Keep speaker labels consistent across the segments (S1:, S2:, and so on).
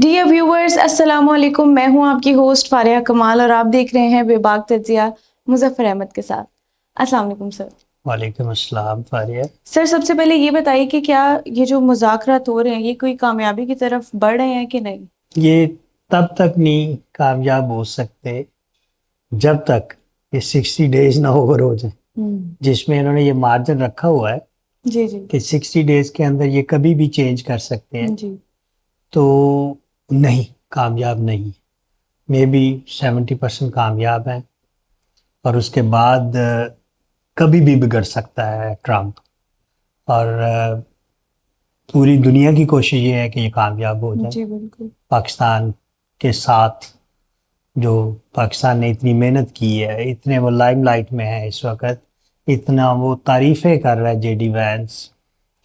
S1: Dear viewers السلام علیکم، میں ہوں آپ کی ہوسٹ فاریہ کمال اور آپ دیکھ رہے ہیں بے باک تجزیہ مظفر احمد کے ساتھ۔ السلام علیکم سر۔
S2: وعلیکم السلام فاریہ۔
S1: سر سب سے پہلے یہ بتائیے کہ کیا یہ جو مذاکرات ہو رہے ہیں یہ کوئی کامیابی کی طرف بڑھ رہے ہیں کہ نہیں؟
S2: یہ تب تک نہیں کامیاب ہو سکتے جب تک یہ 60 ڈیز نہ اوور ہو جائیں، جس میں انہوں نے یہ مارجن رکھا ہوا ہے
S1: جی جی
S2: کہ 60 ڈیز کے اندر یہ کبھی بھی چینج کر سکتے ہیں،
S1: جی
S2: تو نہیں، کامیاب نہیں، مے بی 70% کامیاب ہیں، اور اس کے بعد کبھی بھی بگڑ سکتا ہے ٹرمپ، اور پوری دنیا کی کوشش یہ ہے کہ یہ کامیاب ہو جائے۔
S1: جی بالکل۔
S2: پاکستان کے ساتھ جو پاکستان نے اتنی محنت کی ہے، اتنے وہ لائم لائٹ میں ہے اس وقت، اتنا وہ تعریفیں کر رہا ہے J D Vance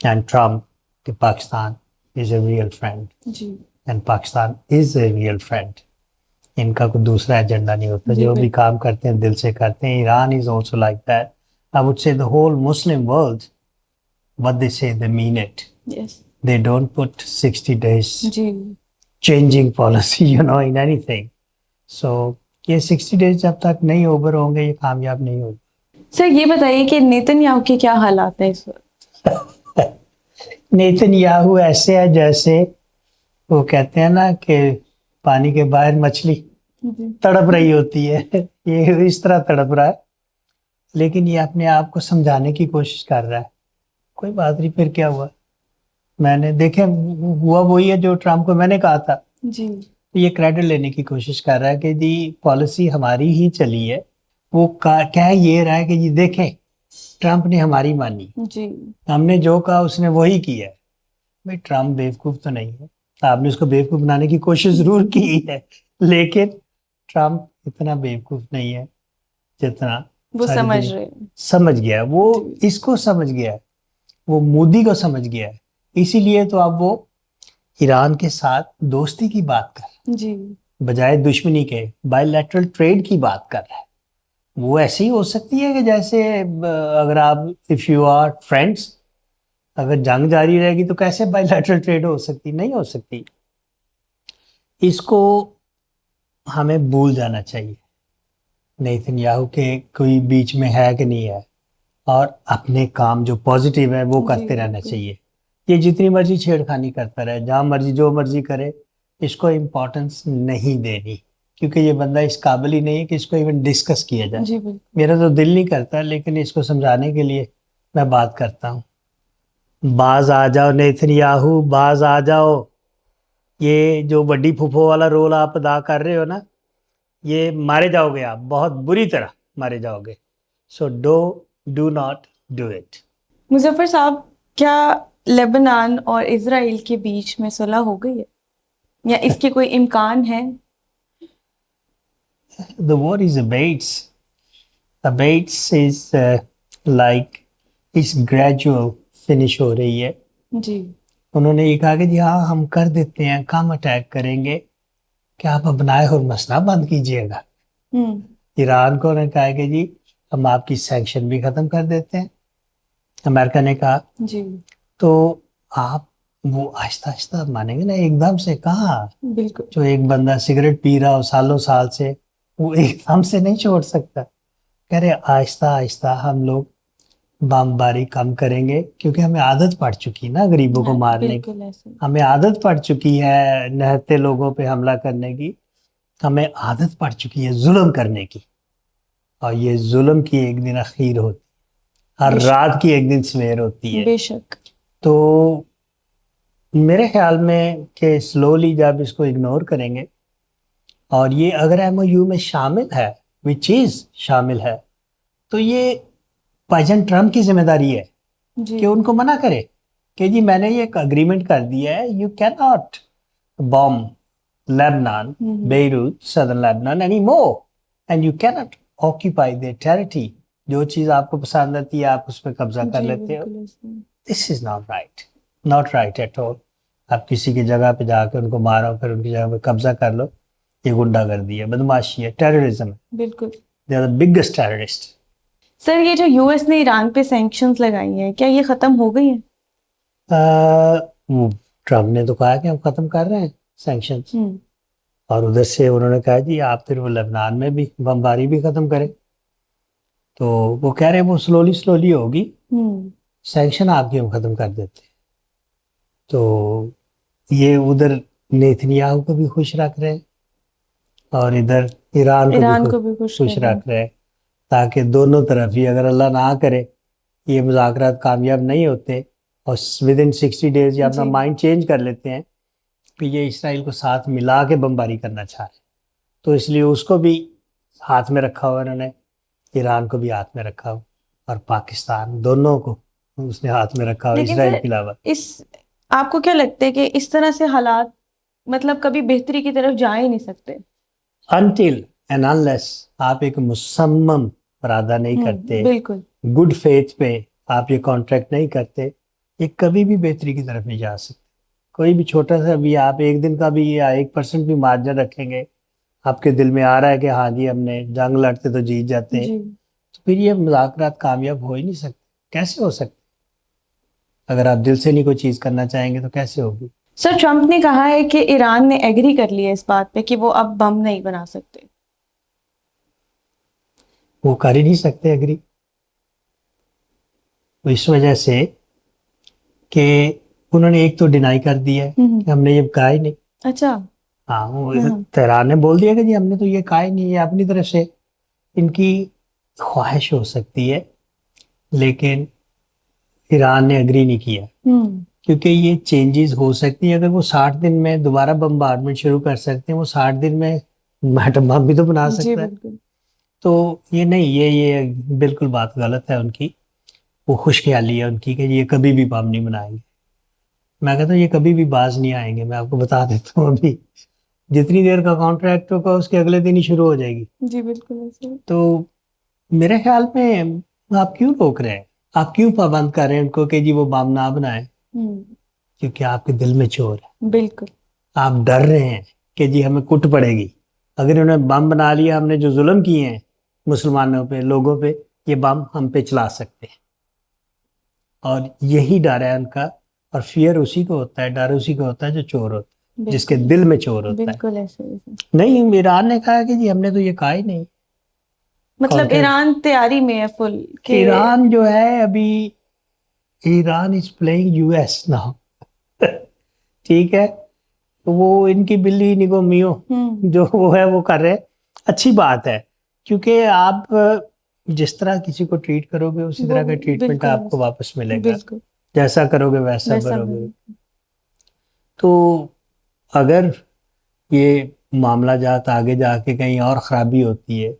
S2: and Trump کہ Pakistan is a real friend
S1: جی
S2: and Pakistan is a real friend. ان کا کوئی دوسرا ایجنڈا نہیں ہوتا، جو بھی کام کرتے ہیں دل سے کرتے ہیں۔ Iran is also like that, I would say the whole Muslim world, what they say they mean it.
S1: Yes
S2: They don't put 60 days
S1: جی
S2: changing policy, in anything. So یہ 60 days جب تک نہیں اوور ہوں گے یہ کامیاب نہیں ہوگا۔
S1: سر یہ بتائیے کہ نیتن یاہو کے کیا حالات ہیں اس وقت؟
S2: نیتن یاہو ایسے ہے جیسے وہ کہتے ہیں نا کہ پانی کے باہر مچھلی تڑپ رہی ہوتی ہے، یہ اس طرح تڑپ رہا ہے، لیکن یہ اپنے آپ کو سمجھانے کی کوشش کر رہا ہے۔ کوئی بات نہیں، پھر کیا ہوا؟ میں نے دیکھے ہوا وہی ہے جو ٹرمپ کو میں نے کہا تھا۔
S1: جی
S2: یہ کریڈٹ لینے کی کوشش کر رہا ہے کہ جی پالیسی ہماری ہی چلی ہے، وہ کہہ یہ رہا ہے کہ جی دیکھیں ٹرمپ نے ہماری مانی،
S1: جی
S2: ہم نے جو کہا اس نے وہی کیا ہے۔ بھائی ٹرمپ بیوقوف تو نہیں ہے، آپ نے اس کو بیوقوف بنانے کی کوشش ضرور کی ہے، لیکن ٹرمپ اتنا بیوقوف نہیں ہے جتنا
S1: وہ سمجھ رہے ہیں۔
S2: سمجھ گیا ہے، وہ اس کو سمجھ گیا ہے، وہ مودی کو سمجھ گیا ہے، اسی لیے تو اب وہ ایران کے ساتھ دوستی کی بات کر رہا
S1: جی
S2: ہے بجائے دشمنی کے، بائی لیٹرل ٹریڈ کی بات کر رہا ہے۔ وہ ایسی ہی ہو سکتی ہے کہ جیسے اگر آپ اف یو آر فرینڈس، اگر جنگ جاری رہے گی تو کیسے بائی لیٹرل ٹریڈ ہو سکتی؟ نہیں ہو سکتی۔ اس کو ہمیں بھول جانا چاہیے نیتن یاہو کے کوئی بیچ میں ہے کہ نہیں ہے، اور اپنے کام جو پازیٹیو ہے وہ کرتے رہنا چاہیے۔ یہ جتنی مرضی چھیڑ خانی کرتا رہے، جہاں مرضی جو مرضی کرے، اس کو امپورٹنس نہیں دینی، کیونکہ یہ بندہ اس قابل ہی نہیں ہے کہ اس کو ایون ڈسکس کیا جائے۔
S1: جی بالکل۔
S2: میرا تو دل نہیں کرتا، لیکن اس کو سمجھانے کے لیے میں بات کرتا ہوں۔ باز آ جاؤ نیتن یاہو، باز آ جاؤ۔ یہ جو بڑی پھوپھو والا رول آپ ادا کر رہے ہو نا، یہ مارے جاؤ گے، آپ بہت بری طرح مارے جاؤ گے۔ So do not do it.
S1: Muzaffar صاحب، کیا لیبنان اور اسرائیل کے بیچ میں صلح ہو گئی ہے یا اس کے کوئی امکان ہے؟
S2: The war is abates. Abates is like us gradual finish ہو رہی ہے۔
S1: جی
S2: انہوں نے یہ کہا کہ جی ہاں ہم کر دیتے ہیں، کم اٹیک کریں گے کہ آپ اپنائے ہرمس نہ بند کیجیے گا۔ ایران کو انہوں نے کہا کہ جی ہم آپ کی سینکشن بھی ختم کر دیتے ہیں، امریکہ نے کہا۔
S1: جی
S2: تو آپ وہ آہستہ آہستہ مانیں گے نا، ایک دم سے کہاں؟
S1: بالکل۔
S2: جو ایک بندہ سگریٹ پی رہا ہو سالوں سال سے، وہ ایک دم سے نہیں چھوڑ سکتا۔ کہہ رہے آہستہ آہستہ ہم لوگ بم باری کم کریں گے، کیونکہ ہمیں عادت پڑ چکی نا غریبوں کو مارنے کی، ہمیں عادت پڑ چکی ہے نہتے لوگوں پہ حملہ کرنے کی، ہمیں عادت پڑ چکی ہے ظلم کرنے کی، اور یہ ظلم کی ایک دن اخیر ہوتی، ہر رات کی ایک دن سویر ہوتی ہے۔
S1: بے شک۔
S2: تو میرے خیال میں کہ سلولی جب اس کو اگنور کریں گے، اور یہ اگر ایم او یو میں شامل ہے، وہ چیز شامل ہے، تو یہ پریزیڈنٹ ٹرمپ کی ذمہ داری ہے کہ ان کو منع کرے کہ جی میں نے یہ ایک اگریمنٹ کر دیا ہے، you can not bomb Lebanon, Beirut, southern Lebanon any more, and you can not occupy their territory. جو چیز آپ کو پسند آتی ہے آپ اس پہ قبضہ کر لیتے ہو۔ This is not right, not right at all. آپ کسی کی جگہ پہ جا کے ان کو مارو، پھر ان کی جگہ پہ قبضہ کر لو، یہ غنڈہ گردی ہے، بدماشی ہے، ٹیررزم ہے۔
S1: بالکل۔
S2: They are the biggest terrorist.
S1: Sir یہ جو یو ایس نے ایران پہ سینکشنز لگائی ہیں، کیا یہ ختم ہو گئی ہیں؟
S2: ٹرمپ نے تو کہا کہ ہم ختم کر رہے ہیں سینکشنز، اور ادھر سے انہوں نے کہا جی آپ پھر وہ لبنان میں بھی بمباری بھی ختم کریں. تو وہ کہہ رہے ہیں وہ سلولی ہوگی، سینکشن آپ کی ہم ختم کر دیتے. تو یہ ادھر نیتنیاہو کو بھی خوش رکھ رہے ہیں اور ادھر ایران کو بھی خوش رکھ رہے ہیں، تاکہ دونوں طرف ہی اگر اللہ نہ کرے یہ مذاکرات کامیاب نہیں ہوتے اور ودن 60 days یہ اپنا مائنڈ چینج کر لیتے ہیں کہ یہ اسرائیل کو ساتھ ملا کے بمباری کرنا چاہ رہے ہیں، تو اس لیے اس کو بھی ہاتھ میں رکھا ہوا انہوں نے، ایران کو بھی ہاتھ میں رکھا ہوا اور پاکستان، دونوں کو اس نے ہاتھ میں رکھا ہوا اسرائیل کے علاوہ.
S1: آپ کو کیا لگتا ہے کہ اس طرح سے حالات مطلب کبھی بہتری کی طرف جا ہی نہیں سکتے
S2: until and unless آپ ایک مصمم ارادہ نہیں کرتے،
S1: بالکل
S2: گڈ فیتھ پہ آپ یہ کانٹریکٹ نہیں کرتے، یہ کبھی بھی بہتری کی طرف نہیں جا سکتے. کوئی بھی چھوٹا سا بھی آپ ایک دن کا بھی یا 1% بھی مارجن رکھیں گے، آپ کے دل میں آ رہا ہے کہ ہاں جی ہم نے جنگ لڑتے تو جیت جاتے ہیں، تو پھر یہ مذاکرات کامیاب ہو ہی نہیں سکتے. کیسے ہو سکتے؟ اگر آپ دل سے نہیں کوئی چیز کرنا چاہیں گے تو کیسے ہوگی؟
S1: سر ٹرمپ نے کہا ہے کہ ایران نے ایگری کر لیا اس بات پہ کہ وہ اب بم نہیں بنا سکتے.
S2: وہ کر ہی نہیں سکتے ایگری، اس وجہ سے کہ انہوں نے ایک تو ڈینائی کر دیا ہے کہ ہم نے یہ کہا ہی نہیں.
S1: اچھا
S2: ہاں وہ تہران نے بول دیا کہ جی ہم نے تو یہ کہا ہی نہیں. یہ اپنی طرف سے ان کی خواہش ہو سکتی ہے لیکن ایران نے اگری نہیں کیا، کیونکہ یہ چینجز ہو سکتی ہیں. اگر وہ 60 دن میں دوبارہ بمبارڈمنٹ شروع کر سکتے ہیں، وہ 60 دن میں ایٹم بم بھی تو بنا سکتا ہے. تو یہ نہیں، یہ بالکل بات غلط ہے ان کی، وہ خوش خیالی ہے ان کی کہ یہ کبھی بھی بم نہیں بنائیں گے. میں کہتا ہوں یہ کبھی بھی باز نہیں آئیں گے. میں آپ کو بتا دیتا ہوں ابھی جتنی دیر کا کانٹریکٹ ہوگا اس کے اگلے دن ہی شروع ہو جائے گی.
S1: جی بالکل.
S2: تو میرے خیال میں آپ کیوں روک رہے ہیں، آپ کیوں پابند کر رہے ہیں ان کو کہ جی وہ بم نہ بنائیں؟ کیونکہ آپ کے دل میں چور ہے. بالکل آپ ڈر رہے ہیں کہ جی ہمیں کٹ پڑے گی. اگر انہوں نے بم بنا لیا، ہم نے جو ظلم کیے ہیں مسلمانوں پہ، لوگوں پہ، یہ بم ہم پہ چلا سکتے ہیں. اور یہی ڈر ہے ان کا، اور فیئر اسی کو ہوتا ہے، ڈر اسی کو ہوتا ہے جو چور ہوتا ہے، جس کے دل میں چور ہوتا ہے.
S1: بالکل ایسے
S2: نہیں، ایران نے کہا کہ جی ہم نے تو یہ کہا ہی نہیں.
S1: مطلب ایران تیاری میں ہے فل.
S2: ایران جو ہے ابھی، Iran is playing U S now. ٹھیک ہے، وہ ان کی بلی نگو میو جو وہ ہے وہ کر رہے. اچھی بات ہے، کیونکہ آپ جس طرح کسی کو ٹریٹ کرو گے اسی طرح کا ٹریٹمنٹ آپ کو واپس ملے گا. جیسا کرو گے ویسا بھرو گے. تو اگر یہ معاملہ جات آگے جا کے کہیں اور خرابی ہوتی ہے،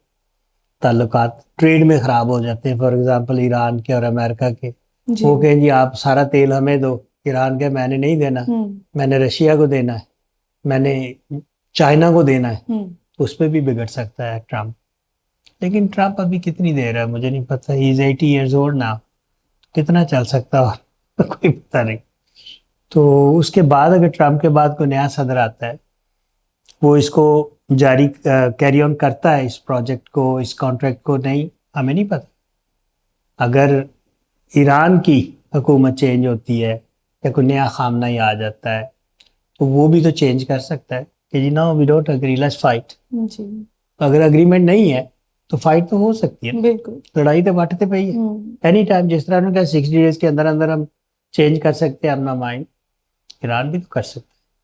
S2: تعلقات ٹریڈ میں خراب ہو جاتے ہیں، فار ایگزامپل ایران کے اور امریکہ کے، وہ کہیں جی آپ سارا تیل ہمیں دو، ایران کے میں نے نہیں دینا، میں نے رشیا کو دینا ہے، میں نے چائنا کو دینا ہے، اس پہ بھی بگڑ سکتا ہے ٹرمپ. لیکن ٹرمپ ابھی کتنی دیر ہے مجھے نہیں پتہ، ہی از 80 years old now، کتنا چل سکتا اور کوئی پتہ نہیں. تو اس کے بعد اگر ٹرمپ کے بعد کوئی نیا صدر آتا ہے، وہ اس کو جاری کیری آن کرتا ہے، اس پروجیکٹ کو، اس کانٹریکٹ کو، نہیں ہمیں نہیں پتہ. اگر ایران کی حکومت چینج ہوتی ہے یا کوئی نیا خامنہ ہی آ جاتا ہے تو وہ بھی تو چینج کر سکتا ہے کہ جی no we don't agree, let's fight. اگر اگریمنٹ نہیں ہے تو فائٹ تو ہو سکتی ہے. بالکل لڑائی تو بٹتے پہ ہی ہے اینی ٹائم. جس طرح نے کہا 60 days کے اندر اندر ہم چینج کر سکتے ہیں اپنا مائنڈ، ایران بھی تو کر سکتے.